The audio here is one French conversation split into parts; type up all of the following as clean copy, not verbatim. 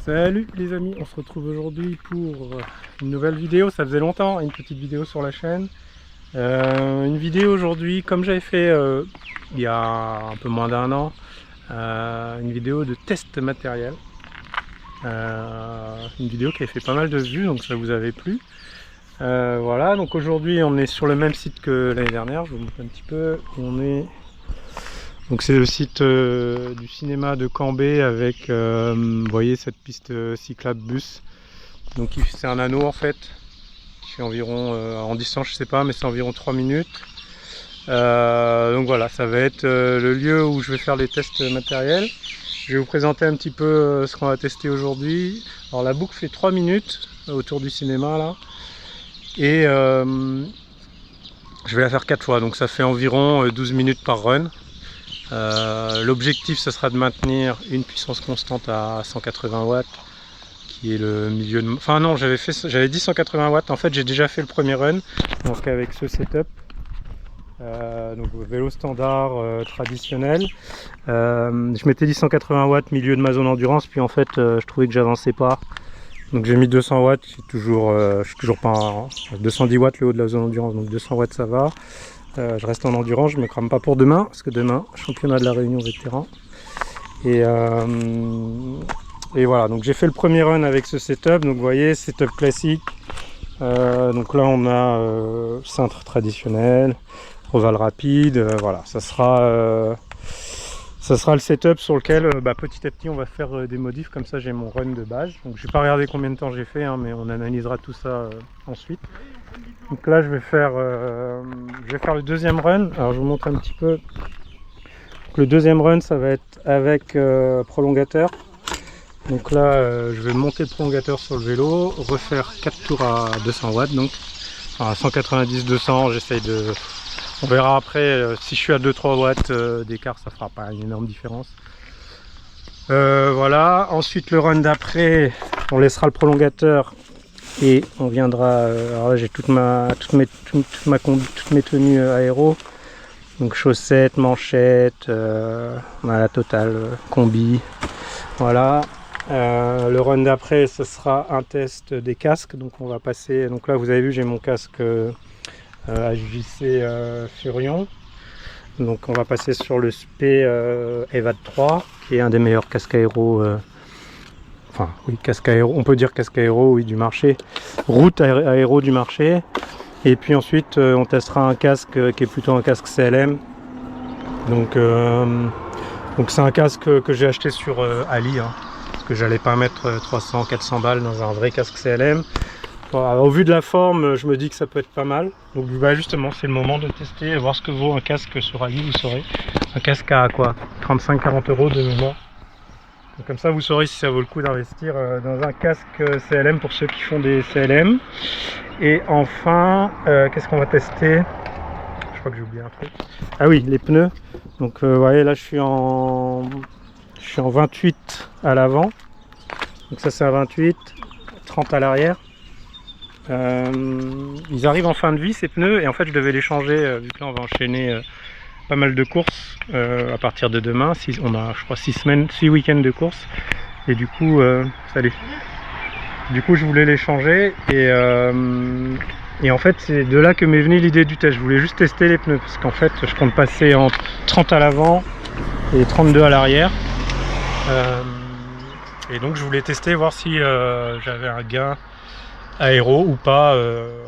Salut les amis, on se retrouve aujourd'hui pour une nouvelle vidéo. Ça faisait longtemps, une petite vidéo sur la chaîne. Une vidéo aujourd'hui, comme j'avais fait il y a un peu moins d'un an, une vidéo de test matériel. Une vidéo qui avait fait pas mal de vues, donc ça vous avait plu. Voilà, donc aujourd'hui on est sur le même site que l'année dernière. Je vous montre un petit peu où on est. Donc c'est le site du cinéma de Cambé avec, vous voyez, cette piste cyclable bus. Donc c'est un anneau en fait, qui fait environ, en distance je sais pas, mais c'est environ 3 minutes. Donc voilà, ça va être le lieu où je vais faire les tests matériels. Je vais vous présenter un petit peu ce qu'on va tester aujourd'hui. Alors la boucle fait 3 minutes autour du cinéma là. Et je vais la faire 4 fois, donc ça fait environ 12 minutes par run. L'objectif ce sera de maintenir une puissance constante à 180 watts qui est le milieu de... Enfin non, j'avais dit 180 watts, en fait j'ai déjà fait le premier run donc avec ce setup, donc vélo standard traditionnel. Je m'étais dit 180 watts milieu de ma zone endurance, puis en fait je trouvais que j'avançais pas, donc j'ai mis 200 watts. Je suis toujours pas 210 watts le haut de la zone endurance, donc 200 watts ça va. Je reste en endurance, je me crame pas pour demain, parce que demain, championnat de la Réunion vétéran. Et voilà, donc j'ai fait le premier run avec ce setup, donc vous voyez, setup classique. Donc là on a cintre traditionnel, ovale rapide, voilà, ça sera le setup sur lequel petit à petit on va faire des modifs. Comme ça j'ai mon run de base. Donc je vais pas regarder combien de temps j'ai fait, hein, mais on analysera tout ça ensuite. Donc là je vais faire le deuxième run. Alors je vous montre un petit peu. Donc, le deuxième run ça va être avec prolongateur. Donc là je vais monter le prolongateur sur le vélo, refaire 4 tours à 200 watts, donc à 190-200. j'essaye de... On verra après, si je suis à 2-3 watts d'écart, ça fera pas une énorme différence. Voilà, ensuite le run d'après, on laissera le prolongateur et on viendra... alors là j'ai toutes mes tenues aéro, donc chaussettes, manchettes, on a la totale, combi, voilà. Le run d'après ce sera un test des casques, donc on va passer... Donc là vous avez vu, j'ai mon casque HJC Furion. Donc on va passer sur le SP EVAD 3 qui est un des meilleurs casques aéro, enfin oui, casque aéro, on peut dire casque aéro, oui, du marché, route aéro du marché. Et puis ensuite on testera un casque qui est plutôt un casque CLM. Donc c'est un casque que j'ai acheté sur Ali, hein, parce que j'allais pas mettre 300-400 balles dans un vrai casque CLM. Voilà, au vu de la forme, je me dis que ça peut être pas mal. Donc justement, c'est le moment de tester et voir ce que vaut un casque sur Ali. Vous saurez, un casque à quoi, 35-40 € de mémoire. Donc comme ça, vous saurez si ça vaut le coup d'investir dans un casque CLM pour ceux qui font des CLM. Et enfin, qu'est-ce qu'on va tester? Je crois que j'ai oublié un truc. Ah oui, les pneus. Donc vous voyez, là je suis en 28 à l'avant. Donc ça c'est un 28, 30 à l'arrière. Ils arrivent en fin de vie ces pneus, et en fait je devais les changer vu que là on va enchaîner pas mal de courses à partir de demain. On a je crois 6 week-ends de courses, et du coup salut, du coup je voulais les changer, et en fait c'est de là que m'est venue l'idée du test. Je voulais juste tester les pneus parce qu'en fait je compte passer en 30 à l'avant et 32 à l'arrière, et donc je voulais tester, voir si j'avais un gain aéro ou pas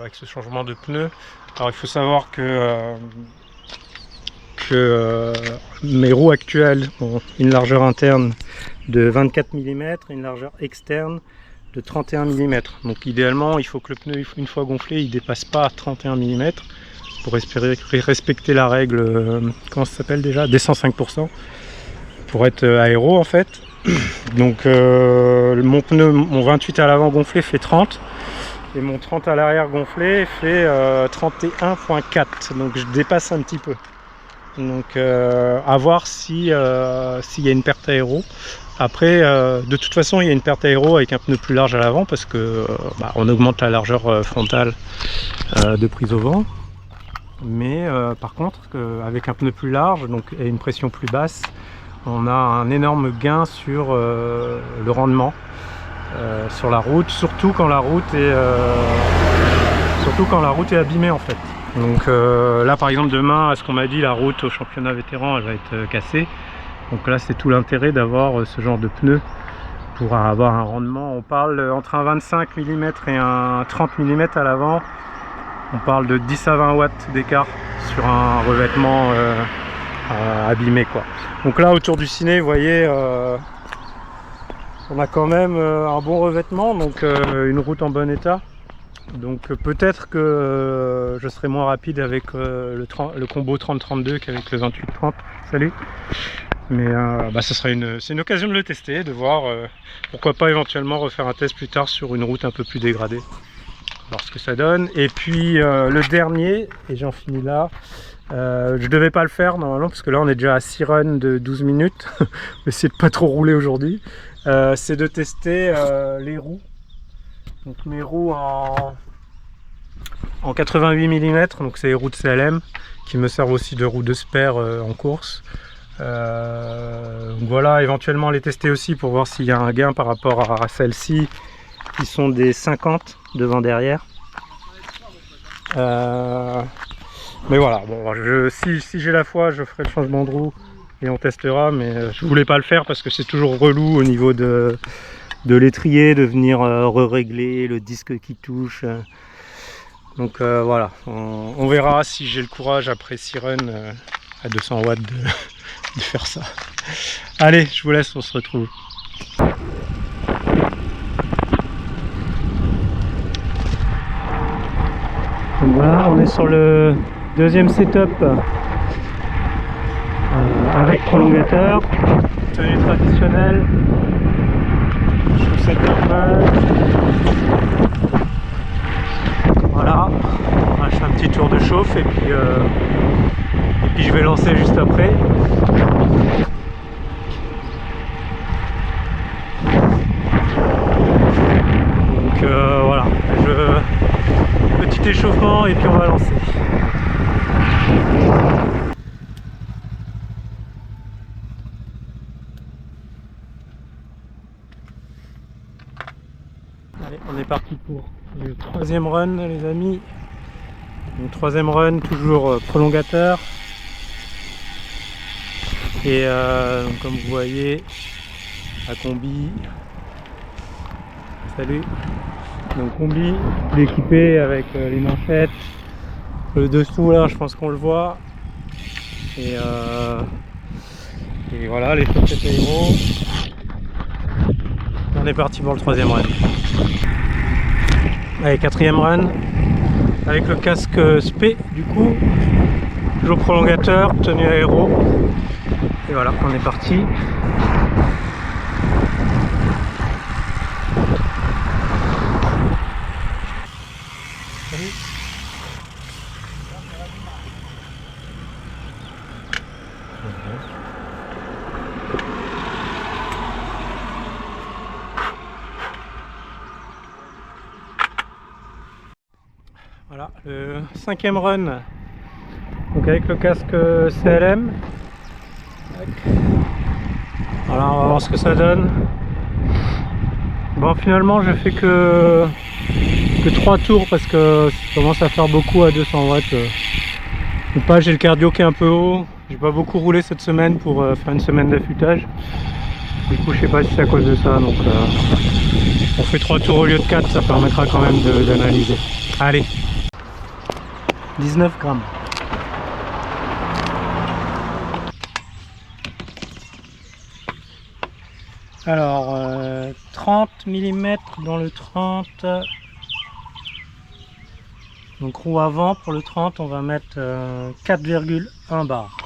avec ce changement de pneus. Alors il faut savoir que mes roues actuelles ont une largeur interne de 24 mm et une largeur externe de 31 mm. Donc idéalement il faut que le pneu, une fois gonflé, il dépasse pas 31 mm pour respecter la règle, comment ça s'appelle déjà, des 105%, pour être aéro en fait. Donc mon pneu, mon 28 à l'avant gonflé fait 30, et mon 30 à l'arrière gonflé fait 31,4, donc je dépasse un petit peu. Donc à voir s'il y a une perte aéro. Après de toute façon il y a une perte aéro avec un pneu plus large à l'avant, parce que on augmente la largeur frontale de prise au vent. Mais par contre avec un pneu plus large, donc, et une pression plus basse, on a un énorme gain sur le rendement. sur la route, surtout quand la route est abîmée en fait. Donc là par exemple demain, à ce qu'on m'a dit, la route au championnat vétéran elle va être cassée. Donc là c'est tout l'intérêt d'avoir ce genre de pneus pour avoir un rendement. On parle entre un 25 mm et un 30 mm à l'avant. On parle de 10 à 20 watts d'écart sur un revêtement abîmé quoi. Donc là autour du ciné vous voyez on a quand même un bon revêtement, donc une route en bon état. Donc peut-être que je serai moins rapide avec le combo 30-32 qu'avec le 28-30. Salut. Mais c'est une occasion de le tester, de voir pourquoi pas éventuellement refaire un test plus tard sur une route un peu plus dégradée. voir ce que ça donne. Et puis le dernier, et j'en finis là, je devais pas le faire normalement parce que là on est déjà à 6 runs de 12 minutes. Essayer de pas trop rouler aujourd'hui. C'est de tester les roues. Donc mes roues en 88 mm, donc c'est les roues de CLM qui me servent aussi de roues de spare en course. Donc voilà, éventuellement les tester aussi pour voir s'il y a un gain par rapport à celles-ci qui sont des 50 devant derrière. Mais voilà, bon, si j'ai la foi, je ferai le changement de roue et on testera, mais je voulais pas le faire parce que c'est toujours relou au niveau de l'étrier de venir régler le disque qui touche. Donc voilà, on verra si j'ai le courage après 6 runs à 200 watts de faire ça. Allez, je vous laisse, on se retrouve. Donc voilà, on est sur le deuxième setup avec prolongateur, tenue traditionnelle, chaussette normale. Voilà, je fais un petit tour de chauffe et puis je vais lancer juste après. Donc voilà, petit échauffement et puis on va lancer. Allez, on est parti pour le troisième run les amis. Donc troisième run, toujours prolongateur. Et donc, comme vous voyez, la combi. Salut. Donc combi, tout équipé avec les manchettes. Le dessous là, je pense qu'on le voit. Et voilà, les chaussettes aéro. On est parti pour le troisième run. Allez, quatrième run. Avec le casque SP du coup. Toujours prolongateur, tenue aéro. Et voilà, on est parti. Salut. Voilà, le cinquième run, donc avec le casque CLM. Voilà, on va voir ce que ça donne. Bon, finalement, je fais que 3 tours parce que ça commence à faire beaucoup à 200 watts. Ou pas, j'ai le cardio qui est un peu haut. J'ai pas beaucoup roulé cette semaine pour faire une semaine d'affûtage. Du coup, je sais pas si c'est à cause de ça. Donc, on fait 3 tours au lieu de 4, ça permettra quand même d'analyser. Allez, 19 grammes. Alors, 30 mm dans le 30. Donc roue avant, pour le 30, on va mettre 4,1 bar.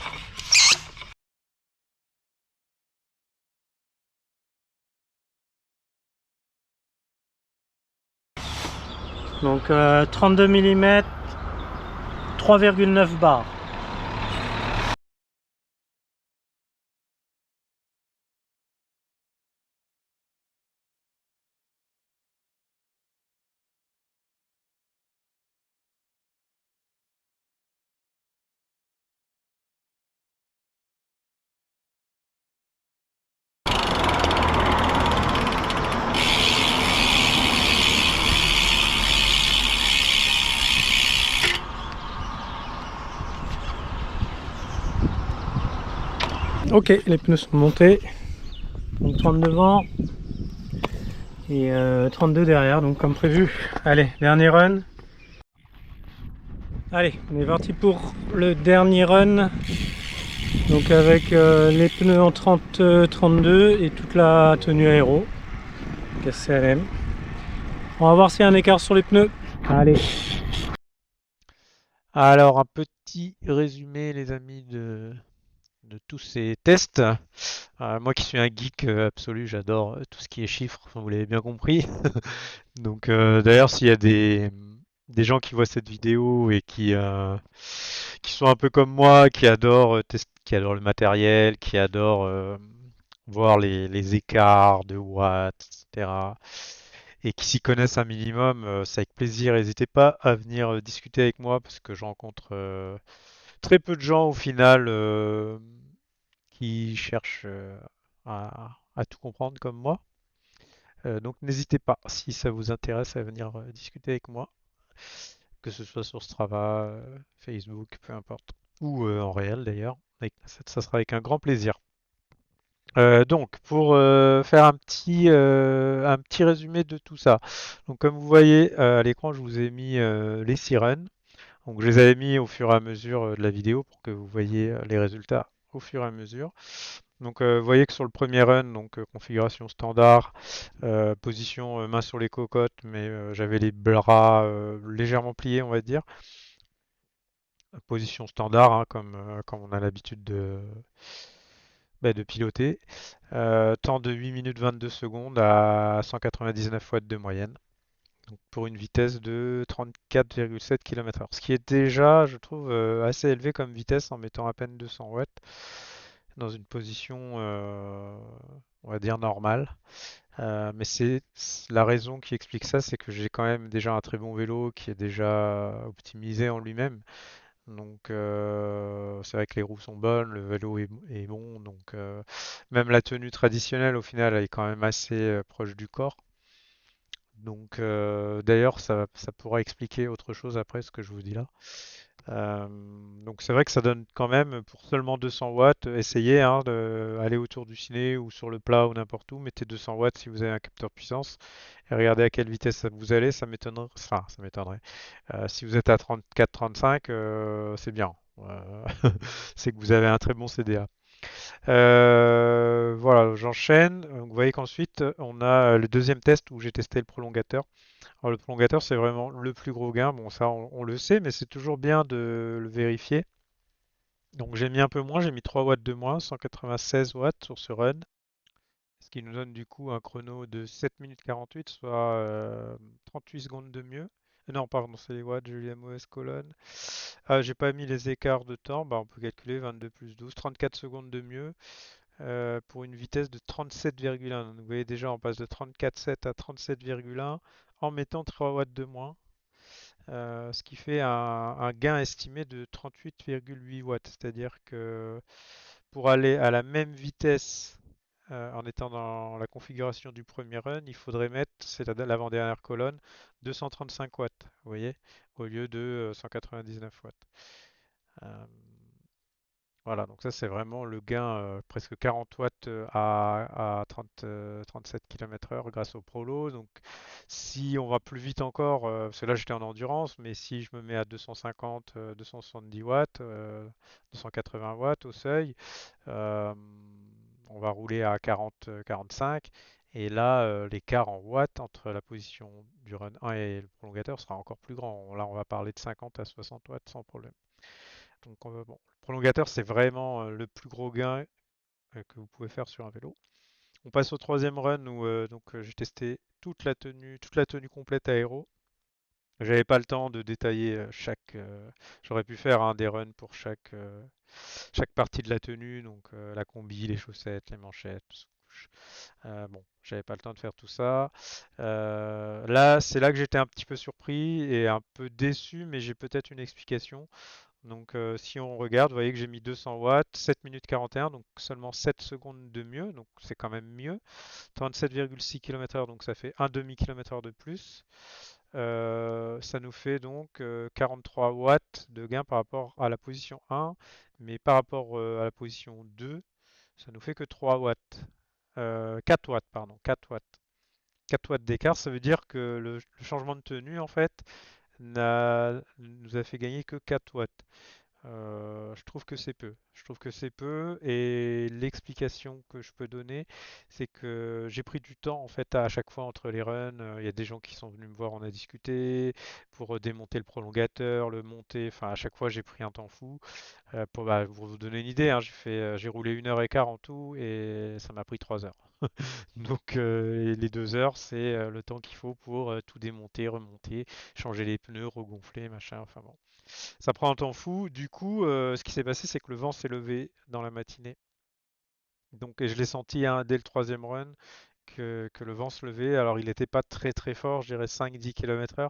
Donc 32 mm, 3,9 bar. Ok, les pneus sont montés. Donc 30 devant et 32 derrière, donc comme prévu. Allez, dernier run. Allez, on est parti pour le dernier run. Donc avec les pneus en 30-32 et toute la tenue aéro. KCLM. On va voir s'il y a un écart sur les pneus. Allez. Alors, un petit résumé, les amis, de tous ces tests. Moi qui suis un geek absolu, j'adore tout ce qui est chiffres, enfin, vous l'avez bien compris. Donc, d'ailleurs, s'il y a des gens qui voient cette vidéo et qui sont un peu comme moi, qui adorent le matériel, qui adorent voir les écarts de watts, etc., et qui s'y connaissent un minimum, c'est avec plaisir. N'hésitez pas à venir discuter avec moi parce que je rencontre très peu de gens au final qui cherchent à tout comprendre comme moi. Donc n'hésitez pas, si ça vous intéresse, à venir discuter avec moi, que ce soit sur Strava, Facebook, peu importe, ou en réel d'ailleurs. Ça sera avec un grand plaisir. Donc, pour faire un petit résumé de tout ça. Donc, comme vous voyez à l'écran, je vous ai mis les sirènes. Donc, je les avais mis au fur et à mesure de la vidéo pour que vous voyez les résultats au fur et à mesure. Donc, vous voyez que sur le premier run, donc configuration standard, position main sur les cocottes, mais j'avais les bras légèrement pliés, on va dire. Position standard, hein, comme on a l'habitude de piloter. Temps de 8 minutes 22 secondes à 199 watts de moyenne. Donc pour une vitesse de 34,7 km/h. Ce qui est déjà, je trouve, assez élevé comme vitesse en mettant à peine 200 watts dans une position, on va dire, normale. Mais c'est la raison qui explique ça, c'est que j'ai quand même déjà un très bon vélo qui est déjà optimisé en lui-même. Donc c'est vrai que les roues sont bonnes, le vélo est bon, donc même la tenue traditionnelle au final elle est quand même assez proche du corps. Donc d'ailleurs ça pourra expliquer autre chose après ce que je vous dis là. Euh, donc c'est vrai que ça donne quand même pour seulement 200 watts, essayez hein, d'aller autour du ciné ou sur le plat ou n'importe où, mettez 200 watts si vous avez un capteur puissance et regardez à quelle vitesse vous allez, ça m'étonnerait, enfin ça m'étonnerait. Si vous êtes à 34-35, c'est bien. Euh, c'est que vous avez un très bon CDA. Voilà, j'enchaîne. Vous voyez qu'ensuite, on a le deuxième test où j'ai testé le prolongateur. Alors, le prolongateur, c'est vraiment le plus gros gain. Bon, ça, on le sait, mais c'est toujours bien de le vérifier. Donc, j'ai mis un peu moins, j'ai mis 3 watts de moins, 196 watts sur ce run. Ce qui nous donne du coup un chrono de 7 minutes 48, soit 38 secondes de mieux. Non, pardon, c'est les watts, j'ai eu la mauvaise colonne. Ah, j'ai pas mis les écarts de temps, bah, on peut calculer 22 plus 12, 34 secondes de mieux pour une vitesse de 37,1. Donc, vous voyez déjà, on passe de 34,7 à 37,1 en mettant 3 watts de moins, ce qui fait un gain estimé de 38,8 watts. C'est-à-dire que pour aller à la même vitesse en étant dans la configuration du premier run, il faudrait mettre, c'est l'avant-dernière colonne, 235 watts, vous voyez, au lieu de 199 watts. Euh, voilà, donc ça c'est vraiment le gain, presque 40 watts à 30, 37 km/h grâce au Prolo. Donc si on va plus vite encore, parce que là j'étais en endurance, mais si je me mets à 250, 270 watts, 280 watts au seuil, euh, on va rouler à 40, 45. Et là, l'écart en watts entre la position du run 1 et le prolongateur sera encore plus grand. Là, on va parler de 50 à 60 watts sans problème. Donc, bon, le prolongateur, c'est vraiment le plus gros gain que vous pouvez faire sur un vélo. On passe au troisième run où j'ai testé toute la tenue complète aéro. J'avais pas le temps de détailler j'aurais pu faire des runs pour chaque partie de la tenue, donc la combi, les chaussettes, les manchettes. Bon, j'avais pas le temps de faire tout ça. Là, c'est là que j'étais un petit peu surpris et un peu déçu, mais j'ai peut-être une explication. Donc, si on regarde, vous voyez que j'ai mis 200 watts, 7 minutes 41, donc seulement 7 secondes de mieux, donc c'est quand même mieux. 37,6 km/h, donc ça fait un demi-kilomètre-heure de plus. Ça nous fait donc 43 watts de gain par rapport à la position 1, mais par rapport à la position 2, Ça nous fait que 3 watts. 4 watts, pardon, 4 watts. 4 watts d'écart, ça veut dire que le changement de tenue, en fait, nous a fait gagner que 4 watts. Je trouve que c'est peu. Je trouve que c'est peu et l'explication que je peux donner, c'est que j'ai pris du temps en fait à chaque fois entre les runs. Il y a des gens qui sont venus me voir, on a discuté pour démonter le prolongateur, le monter. Enfin, à chaque fois, j'ai pris un temps fou. Pour vous donner une idée, hein, j'ai roulé 1 heure et quart en tout et ça m'a pris 3 heures. Donc et les 2 heures, c'est le temps qu'il faut pour tout démonter, remonter, changer les pneus, regonfler, machin. Enfin bon. Ça prend un temps fou. Du coup, ce qui s'est passé, c'est que le vent s'est levé dans la matinée. Donc, et je l'ai senti hein, dès le troisième run que le vent se levait. Alors, il n'était pas très très fort, je dirais 5-10 km/h,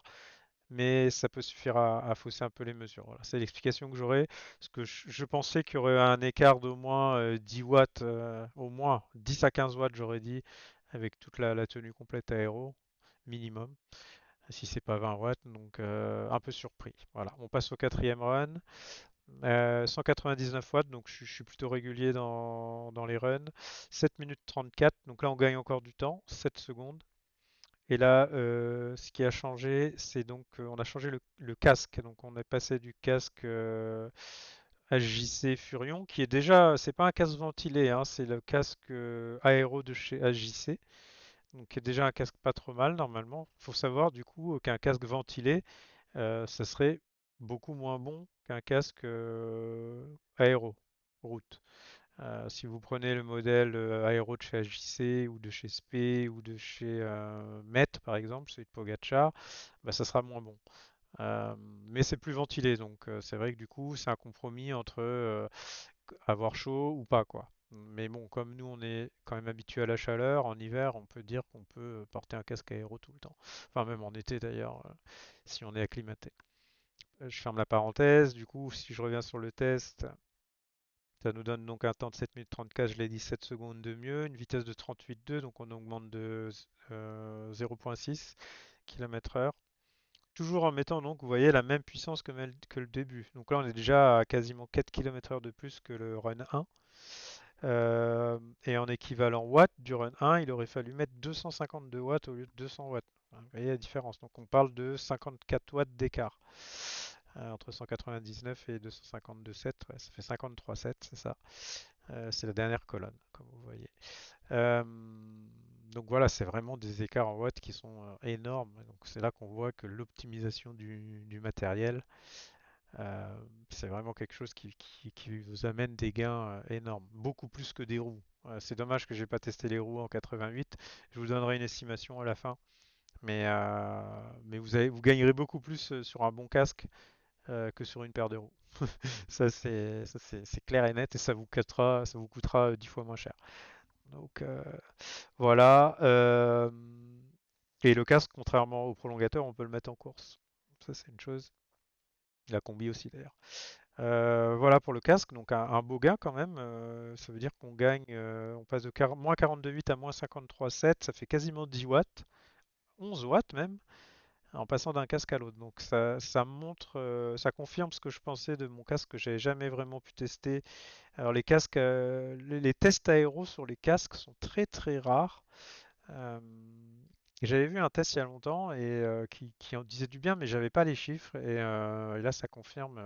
mais ça peut suffire à fausser un peu les mesures. Voilà, c'est l'explication que j'aurais. Parce que je pensais qu'il y aurait un écart d'au moins 10 watts, au moins 10 à 15 watts, j'aurais dit, avec toute la tenue complète aéro, minimum, si c'est pas 20 watts. Donc, un peu surpris. Voilà, on passe au quatrième run. 199 watts, donc je suis plutôt régulier dans les runs. 7 minutes 34, donc là on gagne encore du temps, 7 secondes. Et là, ce qui a changé, c'est donc on a changé le casque. Donc on est passé du casque AJC Furion, qui est déjà, c'est pas un casque ventilé, hein, c'est le casque aéro de chez AJC. Donc qui est déjà un casque pas trop mal normalement. Il faut savoir du coup qu'un casque ventilé, ça serait beaucoup moins bon qu'un casque aéro route. Si vous prenez le modèle aéro de chez AJC ou de chez SP ou de chez Met par exemple, celui de Pogacar, bah, ça sera moins bon. Mais c'est plus ventilé, donc c'est vrai que du coup c'est un compromis entre avoir chaud ou pas quoi. Mais bon, comme nous on est quand même habitué à la chaleur, en hiver on peut dire qu'on peut porter un casque aéro tout le temps. Enfin même en été d'ailleurs, si on est acclimaté. Je ferme la parenthèse. Du coup, si je reviens sur le test, ça nous donne donc un temps de 7 minutes 34, je l'ai dit, 7 secondes de mieux, une vitesse de 38,2, donc on augmente de 0,6 km/h. Toujours en mettant donc, vous voyez, la même puissance que le début. Donc là, on est déjà à quasiment 4 km/h de plus que le run 1. Et en équivalent watts du run 1, il aurait fallu mettre 252 watts au lieu de 200 watts. Vous voyez la différence. Donc on parle de 54 watts d'écart entre 199 et 252,7. Ouais, ça fait 53,7, c'est ça. C'est la dernière colonne, comme vous voyez. Euh, donc voilà, c'est vraiment des écarts en watts qui sont énormes. Donc c'est là qu'on voit que l'optimisation du matériel, c'est vraiment quelque chose qui vous amène des gains énormes, beaucoup plus que des roues. C'est dommage que j'ai pas testé les roues en 88. Je vous donnerai une estimation à la fin, mais vous gagnerez beaucoup plus sur un bon casque que sur une paire de roues. Ça c'est clair et net et ça vous coûtera 10 fois moins cher. Donc voilà. Et le casque, contrairement au prolongateur, on peut le mettre en course. Ça c'est une chose. La combi aussi d'ailleurs. Voilà pour le casque, donc un beau gain quand même. Ça veut dire qu'on gagne, on passe de moins 42,8 à moins 53,7, ça fait quasiment 10 watts, 11 watts même, en passant d'un casque à l'autre. Donc ça montre, ça confirme ce que je pensais de mon casque que j'avais jamais vraiment pu tester. Alors les casques, les tests aéros sur les casques sont très très rares. Euh, J'avais vu un test il y a longtemps et qui en disait du bien, mais j'avais pas les chiffres et là ça confirme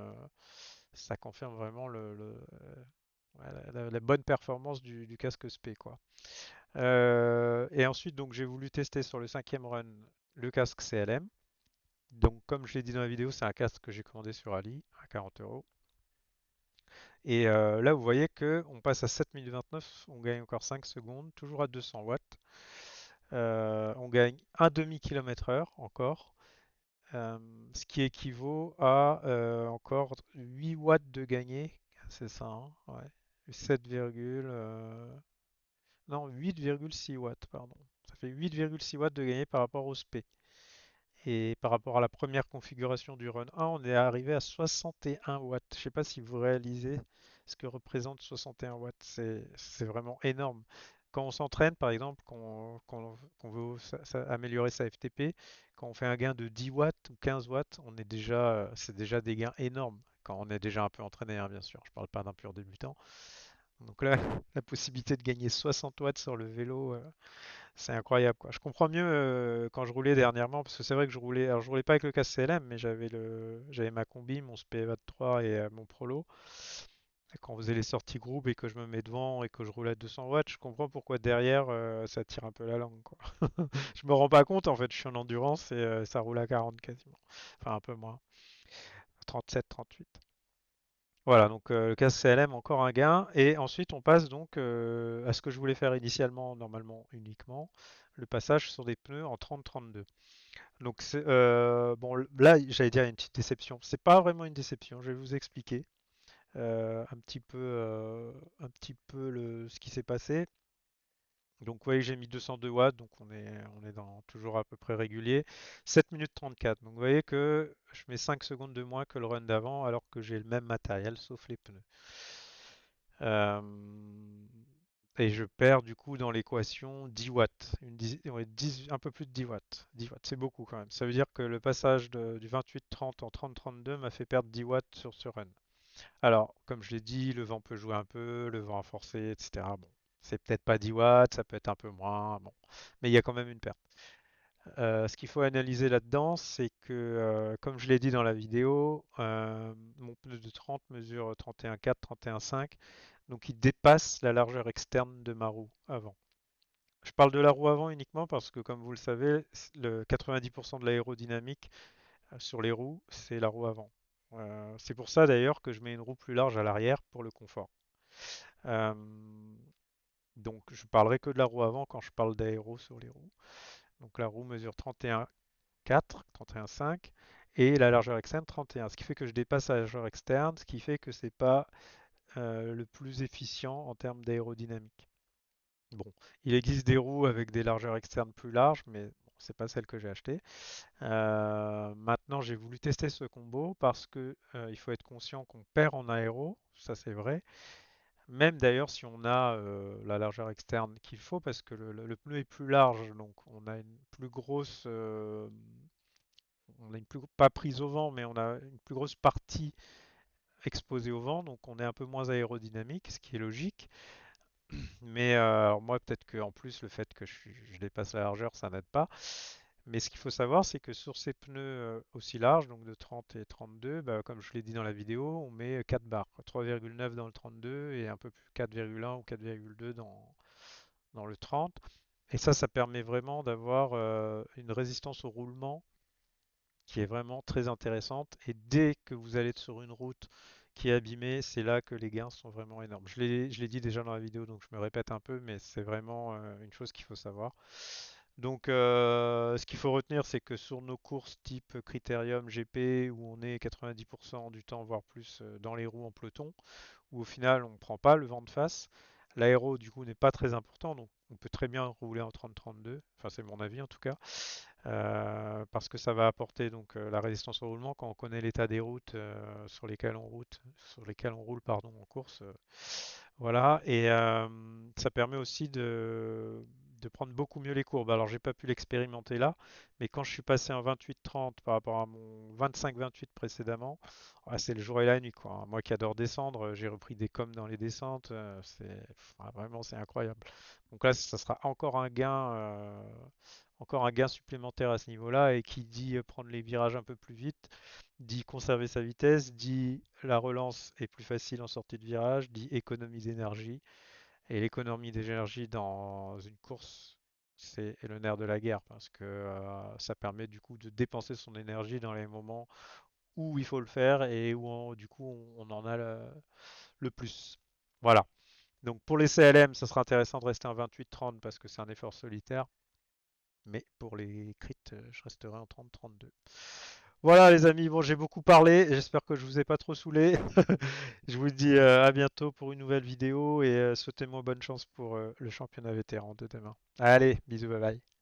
vraiment ouais, la bonne performance du casque SP quoi. Et ensuite donc j'ai voulu tester sur le cinquième run le casque CLM. Donc comme je l'ai dit dans la vidéo, c'est un casque que j'ai commandé sur Ali à 40 euros. Et là vous voyez que on passe à 7029, on gagne encore 5 secondes, toujours à 200 watts. On gagne un demi-kilomètre-heure encore, ce qui équivaut à encore 8 watts de gagné, c'est ça, hein, ouais. 7, non, 8,6 watts, pardon. Ça fait 8,6 watts de gagné par rapport au SP. Et par rapport à la première configuration du Run 1, on est arrivé à 61 watts. Je ne sais pas si vous réalisez ce que représente 61 watts. C'est vraiment énorme. Quand on s'entraîne, par exemple, qu'on veut améliorer sa FTP, quand on fait un gain de 10 watts ou 15 watts, c'est déjà des gains énormes. Quand on est déjà un peu entraîné, hein, bien sûr. Je ne parle pas d'un pur débutant. Donc là, la possibilité de gagner 60 watts sur le vélo, c'est incroyable, quoi. Je comprends mieux quand je roulais dernièrement, parce que c'est vrai que alors je roulais pas avec le casque CLM, mais j'avais ma combi, mon SP23 et mon Prolo. Et quand on faisait les sorties groupe et que je me mets devant et que je roule à 200 watts, je comprends pourquoi derrière ça tire un peu la langue, quoi. Je me rends pas compte, en fait, je suis en endurance et ça roule à 40 quasiment. Enfin, un peu moins. 37, 38. Voilà, donc le casque CLM, encore un gain. Et ensuite, on passe donc à ce que je voulais faire initialement, normalement uniquement, le passage sur des pneus en 30-32. Donc, bon, là, j'allais dire, il y a une petite déception. C'est pas vraiment une déception, je vais vous expliquer un petit peu ce qui s'est passé. Donc, vous voyez, j'ai mis 202 watts, donc on est toujours à peu près régulier. 7 minutes 34. Donc, vous voyez que je mets 5 secondes de moins que le run d'avant, alors que j'ai le même matériel, sauf les pneus. Euh, et je perds du coup dans l'équation 10 watts, ouais, un peu plus de 10 watts. 10 watts, c'est beaucoup quand même. Ça veut dire que le passage du 28-30 en 30-32 m'a fait perdre 10 watts sur ce run. Alors, comme je l'ai dit, le vent peut jouer un peu, le vent a forcé, etc. Bon, c'est peut-être pas 10 watts, ça peut être un peu moins, bon, mais il y a quand même une perte. Ce qu'il faut analyser là-dedans, c'est que, comme je l'ai dit dans la vidéo, mon pneu de 30 mesure 31,4, 31,5, donc il dépasse la largeur externe de ma roue avant. Je parle de la roue avant uniquement parce que, comme vous le savez, le 90% de l'aérodynamique sur les roues, c'est la roue avant. C'est pour ça d'ailleurs que je mets une roue plus large à l'arrière pour le confort. Euh, donc je parlerai que de la roue avant quand je parle d'aéro sur les roues. Donc la roue mesure 31,4, 31,5 et la largeur externe 31, ce qui fait que je dépasse la largeur externe, ce qui fait que c'est pas le plus efficient en termes d'aérodynamique. Bon, il existe des roues avec des largeurs externes plus larges, mais bon, c'est pas celle que j'ai achetée. Maintenant, j'ai voulu tester ce combo parce que il faut être conscient qu'on perd en aéro, ça c'est vrai. Même d'ailleurs si on a la largeur externe qu'il faut, parce que le pneu est plus large, donc on a une plus grosse, on a une plus pas prise au vent, mais on a une plus grosse partie exposée au vent, donc on est un peu moins aérodynamique, ce qui est logique. Mais alors moi, peut-être qu'en plus, le fait que je dépasse la largeur, ça n'aide pas. Mais ce qu'il faut savoir, c'est que sur ces pneus aussi larges, donc de 30 et 32, bah, comme je l'ai dit dans la vidéo, on met 4 barres, quoi. 3,9 dans le 32 et un peu plus 4,1 ou 4,2 dans le 30. Et ça permet vraiment d'avoir une résistance au roulement qui est vraiment très intéressante. Et dès que vous allez sur une route qui est abîmée, c'est là que les gains sont vraiment énormes. Je l'ai dit déjà dans la vidéo, donc je me répète un peu, mais c'est vraiment une chose qu'il faut savoir. Donc, ce qu'il faut retenir, c'est que sur nos courses type Critérium, GP, où on est 90% du temps, voire plus, dans les roues en peloton, où au final on ne prend pas le vent de face, l'aéro du coup n'est pas très important, donc on peut très bien rouler en 30-32, enfin c'est mon avis en tout cas, parce que ça va apporter donc la résistance au roulement quand on connaît l'état des routes sur lesquelles on roule pardon en course. Voilà, et ça permet aussi de prendre beaucoup mieux les courbes. Alors j'ai pas pu l'expérimenter là, mais quand je suis passé en 28-30 par rapport à mon 25-28 précédemment, ah, c'est le jour et la nuit quoi, hein. Moi qui adore descendre, j'ai repris des coms dans les descentes, vraiment c'est incroyable. Donc là, ça sera encore un gain supplémentaire à ce niveau-là. Et qui dit prendre les virages un peu plus vite, dit conserver sa vitesse, dit la relance est plus facile en sortie de virage, dit économie d'énergie. Et l'économie d'énergie dans une course, c'est le nerf de la guerre parce que ça permet du coup de dépenser son énergie dans les moments où il faut le faire et où du coup on en a le plus. Voilà. Donc pour les CLM, ça sera intéressant de rester en 28-30 parce que c'est un effort solitaire. Mais pour les crits, je resterai en 30-32. Voilà les amis, bon j'ai beaucoup parlé, j'espère que je vous ai pas trop saoulé. Je vous dis à bientôt pour une nouvelle vidéo et souhaitez-moi bonne chance pour le championnat vétéran de demain. Allez, bisous, bye bye.